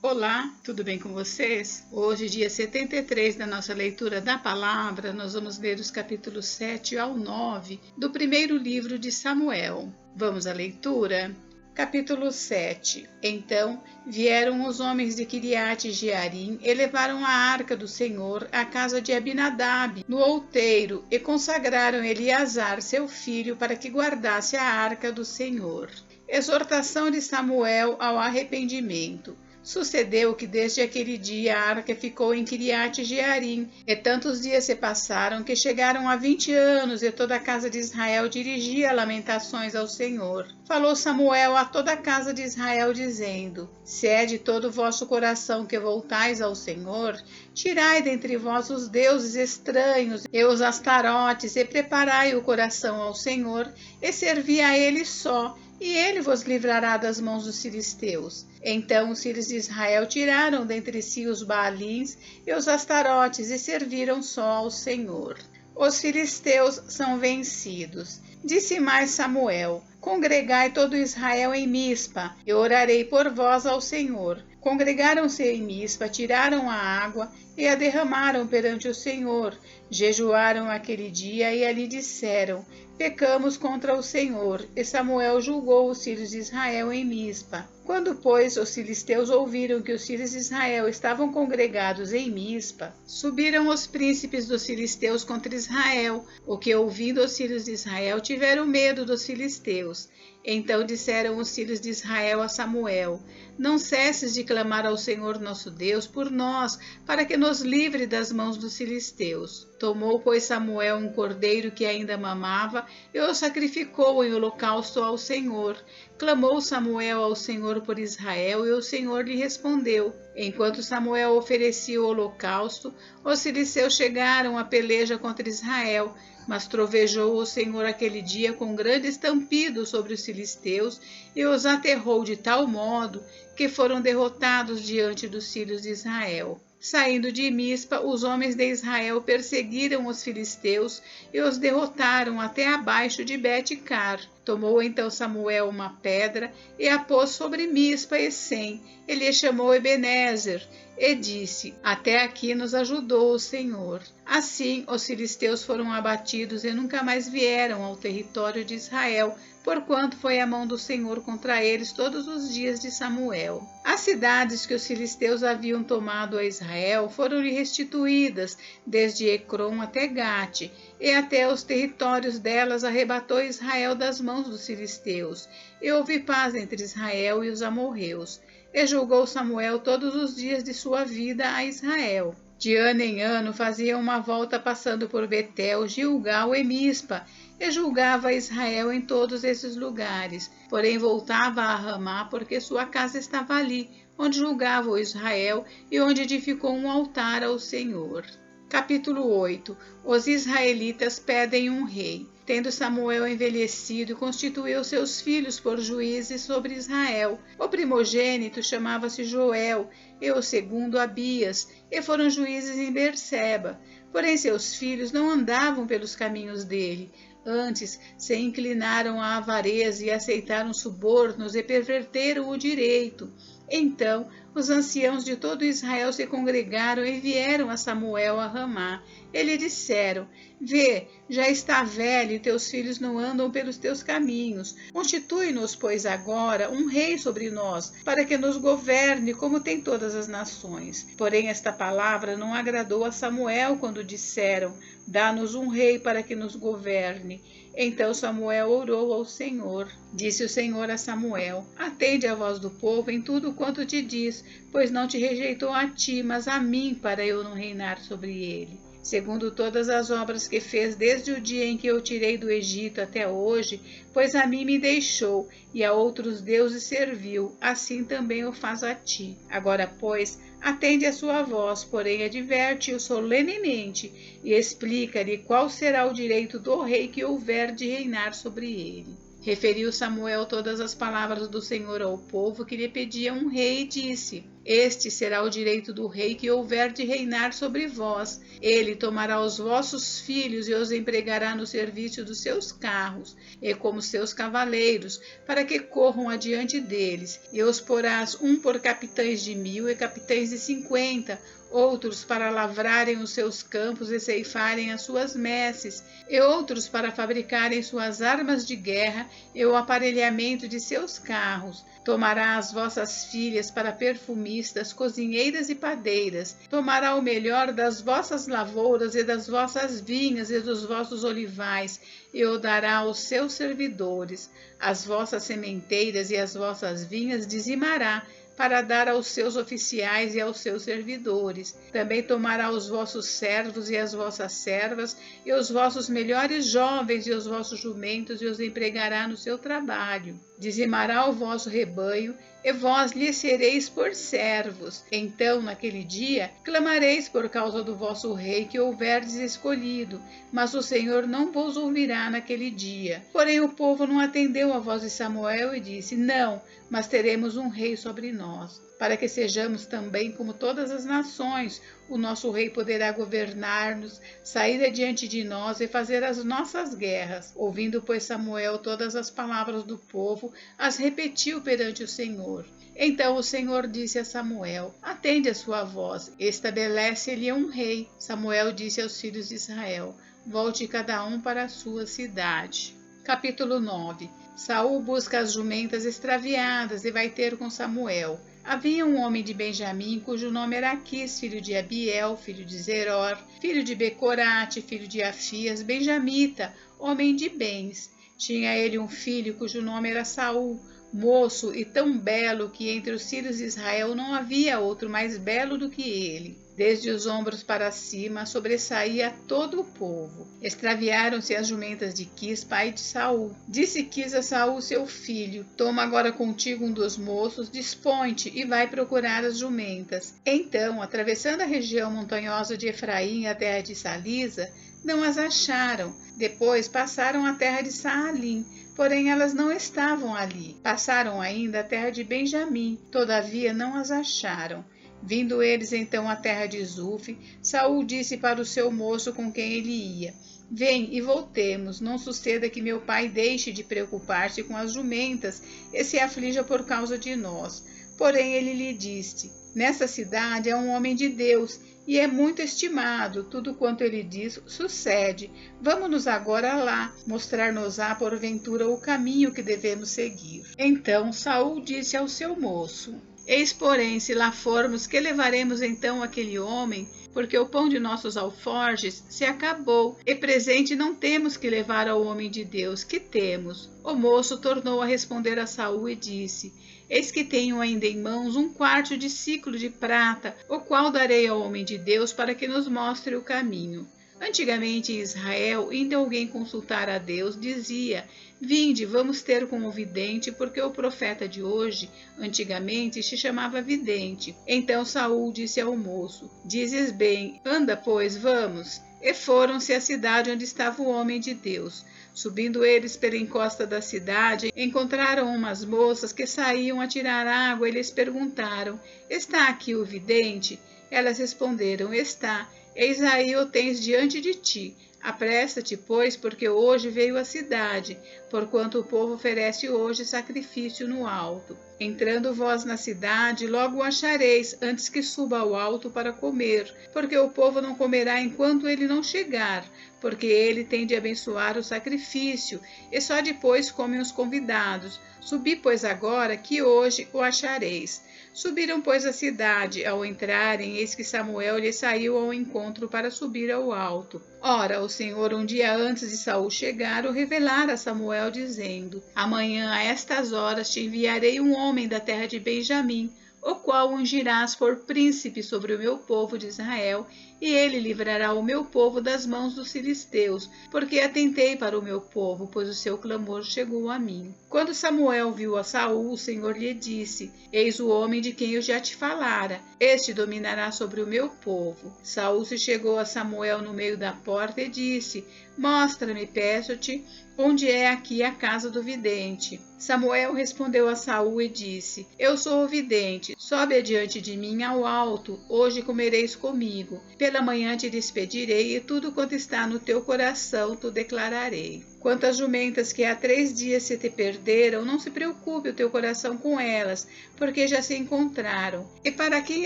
Olá, tudo bem com vocês? Hoje, dia 73 da nossa leitura da palavra, nós vamos ler os capítulos 7 ao 9 do primeiro livro de Samuel. Vamos à leitura? Capítulo 7. Então vieram os homens de Quiriate Jearim e levaram a arca do Senhor à casa de Abinadab, no outeiro, e consagraram Eleazar, seu filho, para que guardasse a arca do Senhor. Exortação de Samuel ao arrependimento. Sucedeu que desde aquele dia a arca ficou em Quiriate Jearim, e tantos dias se passaram que chegaram a 20 anos, e toda a casa de Israel dirigia lamentações ao Senhor. Falou Samuel a toda a casa de Israel, dizendo: Se é de todo o vosso coração que voltais ao Senhor, tirai dentre vós os deuses estranhos e os astarotes, e preparai o coração ao Senhor, e servi a ele só, e ele vos livrará das mãos dos filisteus. Então os filhos de Israel tiraram dentre si os Baalins e os Astarotes e serviram só ao Senhor. Os filisteus são vencidos. Disse mais Samuel: Congregai todo Israel em Mispa, e orarei por vós ao Senhor. Congregaram-se em Mispa, tiraram a água e a derramaram perante o Senhor. Jejuaram aquele dia e ali disseram: Pecamos contra o Senhor. E Samuel julgou os filhos de Israel em Mispa. Quando, pois, os filisteus ouviram que os filhos de Israel estavam congregados em Mispa, subiram os príncipes dos filisteus contra Israel, o que, ouvindo os filhos de Israel, tiveram medo dos filisteus. Então disseram os filhos de Israel a Samuel: Não cesses de clamar ao Senhor nosso Deus por nós, para que nos livre das mãos dos filisteus. Tomou, pois, Samuel um cordeiro que ainda mamava e o sacrificou em holocausto ao Senhor. Clamou Samuel ao Senhor por Israel, e o Senhor lhe respondeu. Enquanto Samuel oferecia o holocausto, os filisteus chegaram à peleja contra Israel. Mas trovejou o Senhor aquele dia com grande estampido sobre os filisteus, e os aterrou de tal modo que foram derrotados diante dos filhos de Israel. Saindo de Mispa, os homens de Israel perseguiram os filisteus e os derrotaram até abaixo de Bet-car. Tomou então Samuel uma pedra e a pôs sobre Mispa e Sem. Ele chamou Ebenezer e disse: Até aqui nos ajudou o Senhor. Assim, os filisteus foram abatidos e nunca mais vieram ao território de Israel, porquanto foi a mão do Senhor contra eles todos os dias de Samuel. As cidades que os filisteus haviam tomado a Israel foram-lhe restituídas, desde Ecrom até Gate, e até os territórios delas arrebatou Israel das mãos dos filisteus, e houve paz entre Israel e os amorreus. E julgou Samuel todos os dias de sua vida a Israel. De ano em ano fazia uma volta passando por Betel, Gilgal e Mispa, e julgava Israel em todos esses lugares. Porém voltava a Ramá, porque sua casa estava ali, onde julgava o Israel e onde edificou um altar ao Senhor. Capítulo 8. Os israelitas pedem um rei. Tendo Samuel envelhecido, constituiu seus filhos por juízes sobre Israel. O primogênito chamava-se Joel, e o segundo Abias, e foram juízes em Berseba. Porém seus filhos não andavam pelos caminhos dele. Antes se inclinaram à avareza e aceitaram subornos e perverteram o direito. Então os anciãos de todo Israel se congregaram e vieram a Samuel a Ramá. E lhe disseram: Vê, já está velho e teus filhos não andam pelos teus caminhos. Constitui-nos, pois, agora um rei sobre nós, para que nos governe como tem todas as nações. Porém esta palavra não agradou a Samuel quando disseram: Dá-nos um rei para que nos governe. Então Samuel orou ao Senhor. Disse o Senhor a Samuel: Atende a voz do povo em tudo quanto te diz, pois não te rejeitou a ti, mas a mim, para eu não reinar sobre ele. Segundo todas as obras que fez desde o dia em que eu tirei do Egito até hoje, pois a mim me deixou e a outros deuses serviu, assim também o faz a ti. Agora, pois, atende a sua voz, porém adverte-o solenemente e explica-lhe qual será o direito do rei que houver de reinar sobre ele. Referiu Samuel todas as palavras do Senhor ao povo que lhe pedia um rei e disse: Este será o direito do rei que houver de reinar sobre vós. Ele tomará os vossos filhos e os empregará no serviço dos seus carros e como seus cavaleiros, para que corram adiante deles, e os porás um por capitães de 1000 e capitães de 50, outros para lavrarem os seus campos e ceifarem as suas messes, e outros para fabricarem suas armas de guerra e o aparelhamento de seus carros. Tomará as vossas filhas para perfumistas, cozinheiras e padeiras. Tomará o melhor das vossas lavouras e das vossas vinhas e dos vossos olivais, e o dará aos seus servidores. As vossas sementeiras e as vossas vinhas dizimará, para dar aos seus oficiais e aos seus servidores. Também tomará os vossos servos e as vossas servas, e os vossos melhores jovens e os vossos jumentos, e os empregará no seu trabalho. Dizimará o vosso rebanho, e vós lhe sereis por servos. Então, naquele dia, clamareis por causa do vosso rei que houverdes escolhido, mas o Senhor não vos ouvirá naquele dia. Porém, o povo não atendeu à voz de Samuel e disse: Não, mas teremos um rei sobre nós, para que sejamos também como todas as nações. O nosso rei poderá governar-nos, sair adiante de nós e fazer as nossas guerras. Ouvindo, pois, Samuel todas as palavras do povo, as repetiu perante o Senhor. Então o Senhor disse a Samuel: Atende a sua voz, estabelece-lhe um rei. Samuel disse aos filhos de Israel: Volte cada um para a sua cidade. Capítulo 9. Saul busca as jumentas extraviadas e vai ter com Samuel. Havia um homem de Benjamim, cujo nome era Aquis, filho de Abiel, filho de Zeror, filho de Becorate, filho de Afias, benjamita, homem de bens. Tinha ele um filho cujo nome era Saul, moço e tão belo que entre os filhos de Israel não havia outro mais belo do que ele. Desde os ombros para cima sobressaía todo o povo. Extraviaram-se as jumentas de Quis, pai de Saul. Disse Quis a Saul, seu filho: Toma agora contigo um dos moços, dispõe-te e vai procurar as jumentas. Então, atravessando a região montanhosa de Efraim e a terra de Salisa, não as acharam. Depois passaram a terra de Saalim, porém elas não estavam ali. Passaram ainda a terra de Benjamim, todavia não as acharam. Vindo eles então à terra de Zuf, Saul disse para o seu moço com quem ele ia: Vem e voltemos, não suceda que meu pai deixe de preocupar-se com as jumentas e se aflija por causa de nós. Porém ele lhe disse: Nessa cidade é um homem de Deus e é muito estimado, tudo quanto ele diz sucede. Vamos-nos agora lá, mostrar-nos-á porventura o caminho que devemos seguir. Então Saul disse ao seu moço: Eis, porém, se lá formos, que levaremos então aquele homem? Porque o pão de nossos alforjes se acabou, e presente não temos que levar ao homem de Deus. Que temos? O moço tornou a responder a Saul e disse: Eis que tenho ainda em mãos 1/4 de siclo de prata, o qual darei ao homem de Deus para que nos mostre o caminho. Antigamente em Israel, indo alguém consultar a Deus, dizia: Vinde, vamos ter com o vidente, porque o profeta de hoje, antigamente, se chamava vidente. Então Saul disse ao moço: Dizes bem, anda, pois, vamos. E foram-se à cidade onde estava o homem de Deus. Subindo eles pela encosta da cidade, encontraram umas moças que saíam a tirar água e lhes perguntaram: Está aqui o vidente? Elas responderam: Está. Eis aí o tens diante de ti. Apressa-te, pois, porque hoje veio à cidade, porquanto o povo oferece hoje sacrifício no alto. Entrando vós na cidade, logo o achareis, antes que suba ao alto para comer, porque o povo não comerá enquanto ele não chegar, porque ele tem de abençoar o sacrifício, e só depois comem os convidados. Subi, pois, agora, que hoje o achareis. Subiram, pois, à cidade. Ao entrarem, eis que Samuel lhe saiu ao encontro para subir ao alto. Ora, o Senhor, um dia antes de Saul chegar, o revelara a Samuel, dizendo: Amanhã, a estas horas, te enviarei um homem da terra de Benjamim, o qual ungirás por príncipe sobre o meu povo de Israel, e ele livrará o meu povo das mãos dos filisteus, porque atentei para o meu povo, pois o seu clamor chegou a mim. Quando Samuel viu a Saul, o Senhor lhe disse: Eis o homem de quem eu já te falara, este dominará sobre o meu povo. Saul se chegou a Samuel no meio da porta e disse: Mostra-me, peço-te, onde é aqui a casa do vidente. Samuel respondeu a Saul e disse: Eu sou o vidente, sobe adiante de mim ao alto, hoje comereis comigo. Pela manhã te despedirei e tudo quanto está no teu coração te declararei. Quanto às jumentas que há 3 dias se te perderam, não se preocupe o teu coração com elas, porque já se encontraram. E para quem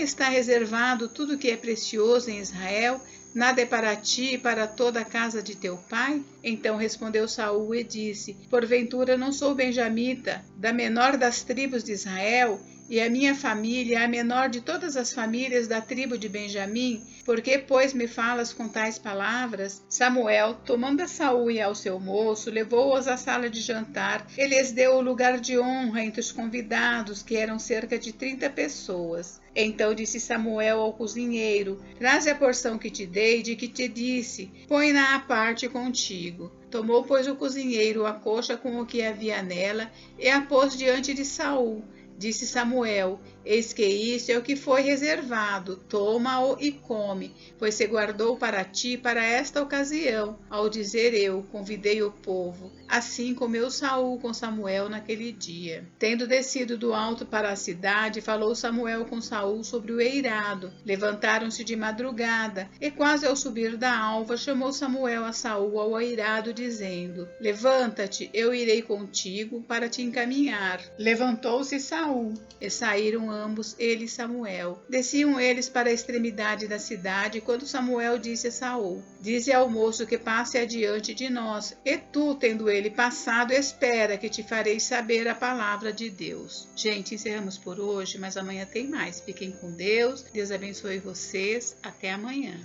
está reservado tudo que é precioso em Israel, nada é para ti e para toda a casa de teu pai? Então respondeu Saul e disse: Porventura não sou benjamita, da menor das tribos de Israel? E a minha família é a menor de todas as famílias da tribo de Benjamim? Por que, pois, me falas com tais palavras? Samuel, tomando a Saul e ao seu moço, levou-os à sala de jantar e lhes deu o lugar de honra entre os convidados, que eram cerca de 30 pessoas. Então disse Samuel ao cozinheiro: Traze a porção que te dei, de que te disse, põe-na à parte contigo. Tomou, pois, o cozinheiro a coxa com o que havia nela e a pôs diante de Saul. Disse Samuel: Eis que isto é o que foi reservado, toma-o e come, pois se guardou para ti para esta ocasião. Ao dizer eu, convidei o povo. Assim comeu Saul com Samuel naquele dia. Tendo descido do alto para a cidade, falou Samuel com Saul sobre o eirado. Levantaram-se de madrugada, e quase ao subir da alva, chamou Samuel a Saul ao eirado, dizendo: Levanta-te, eu irei contigo para te encaminhar. Levantou-se Saul, e saíram ambos, ele e Samuel. Desciam eles para a extremidade da cidade, quando Samuel disse a Saul: Dize ao moço que passe adiante de nós, e tu, tendo ele passado, espera que te farei saber a palavra de Deus. Gente, encerramos por hoje, mas amanhã tem mais. Fiquem com Deus, Deus abençoe vocês, até amanhã.